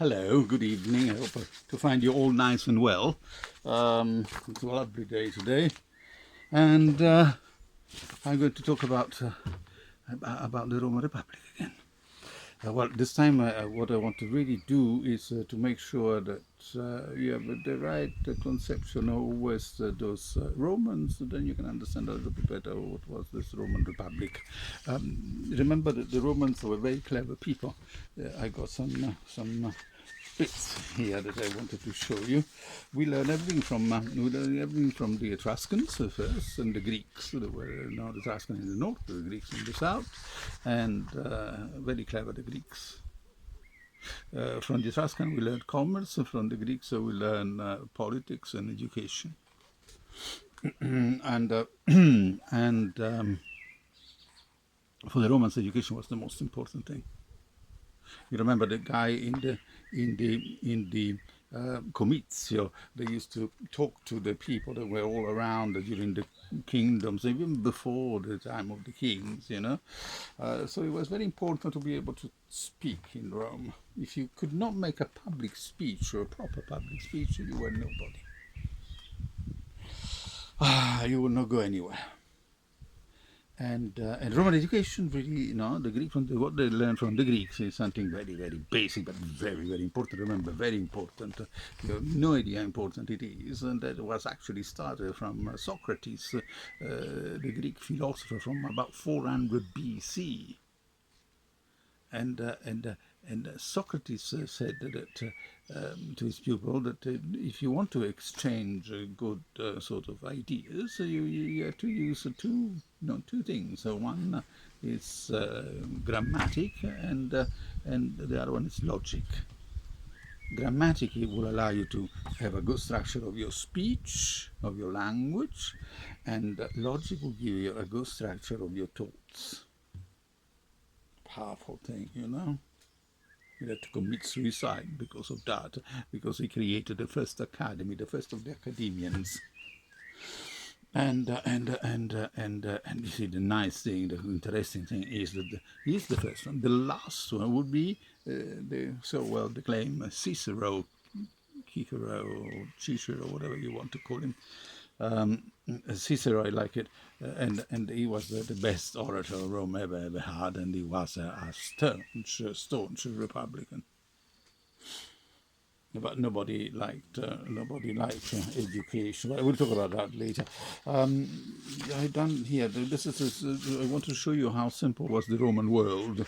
Hello, good evening. I hope to find you all nice and well. It's a lovely day today, and I'm going to talk about the Roman Republic again. Well, this time what I want to really do is to make sure that you have the right conception of who was those Romans, so then you can understand a little bit better what was this Roman Republic. Remember that the Romans were very clever people. I got some bits here that I wanted to show you. We learn everything from the Etruscans first, and the Greeks. There were the Etruscans in the north, the Greeks in the south, and very clever the Greeks. From the Etruscans we learned commerce. From the Greeks we learn politics and education. and for the Romans, education was the most important thing. You remember the guy in the comizio? They used to talk to the people that were all around during the kingdoms, even before the time of the kings. So it was very important to be able to speak in Rome. If you could not make a public speech or a proper public speech, you were nobody. You would not go anywhere. And Roman education really, the Greek what they learned from the Greeks is something very, very basic, but very, very important. Remember, very important. You have no idea how important it is, and that was actually started from Socrates, the Greek philosopher, from about 400 BC. And Socrates said that to his pupil that if you want to exchange good sort of ideas, you have to use two things. One is grammatic, and the other one is logic. Grammatic will allow you to have a good structure of your speech, of your language, and logic will give you a good structure of your thoughts. Powerful thing, He had to commit suicide because of that, because he created the first academy, the first of the academians. And you see, the nice thing, the interesting thing is that he's the first one. The last one would be the so well acclaimed Cicero, whatever you want to call him. Cicero, I like it, and he was the best orator Rome ever had, and he was a staunch Republican. But nobody liked education. But we'll talk about that later. I've done here. I want to show you how simple was the Roman world.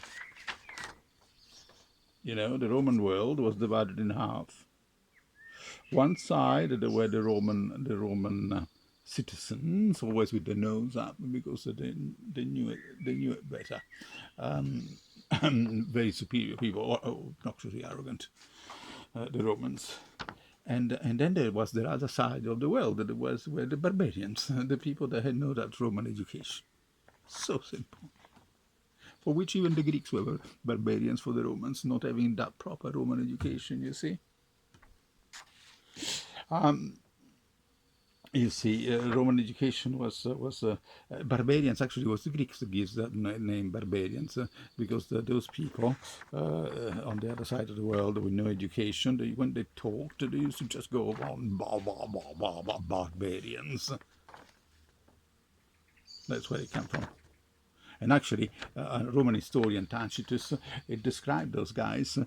The Roman world was divided in half. One side there were the Roman citizens, always with their nose up, because they knew it better. Very superior people, obnoxiously arrogant, the Romans. And then there was the other side of the world, that were the barbarians, the people that had no that Roman education. So simple. For which even the Greeks were barbarians for the Romans, not having that proper Roman education, you see. Roman education was barbarians. Actually, it was the Greeks that gives that name barbarians, because those people on the other side of the world with no education, when they talked, they used to just go on barbarians. That's where it came from. And actually, a Roman historian, Tacitus, it described those guys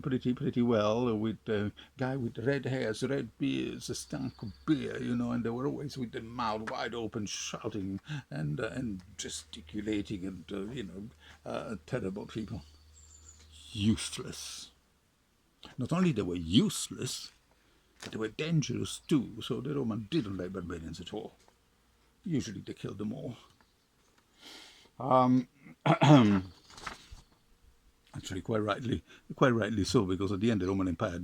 pretty well, with a guy with red hairs, red beards, a stank of beer, and they were always with their mouth wide open, shouting and gesticulating, and terrible people. Useless. Not only they were useless, but they were dangerous too, so the Romans didn't like barbarians at all. Usually they killed them all. Actually, quite rightly so, because at the end the Roman Empire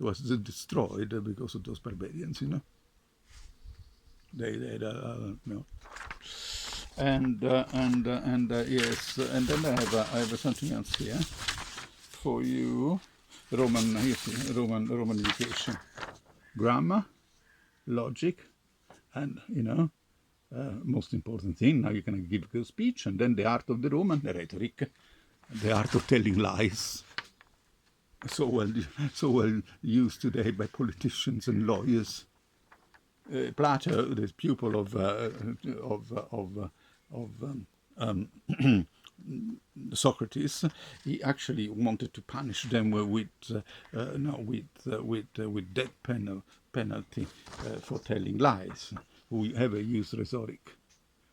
was destroyed because of those barbarians. They and yes, and then I have something else here for you. Roman education, grammar, logic, and most important thing, now you can give a good speech, and then the art of the Roman, the rhetoric, the art of telling lies. so well used today by politicians and lawyers. Plato, the pupil of Socrates, he actually wanted to punish them with death penalty for telling lies. Whoever used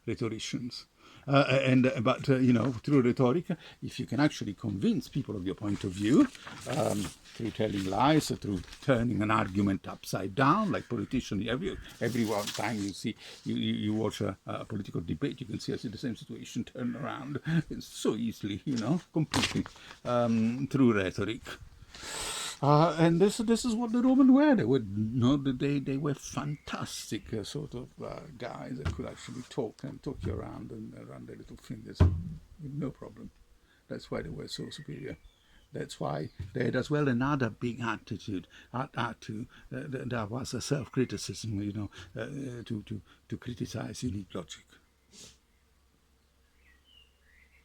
rhetoricians. But through rhetoric, if you can actually convince people of your point of view, through telling lies, through turning an argument upside down, like politicians, every one time you watch a political debate, you can see the same situation turn around so easily, completely through rhetoric. And this is what the Romans were. They were they were fantastic sort of guys that could actually talk you around and around their little fingers with no problem. That's why they were so superior. That's why they had as well another big attitude. That was a self-criticism, to criticize unique logic.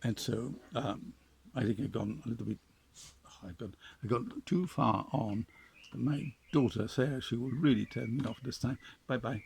And so I think I've gone a little bit. I got too far on. My daughter Sarah, she will really turn me off this time. Bye bye.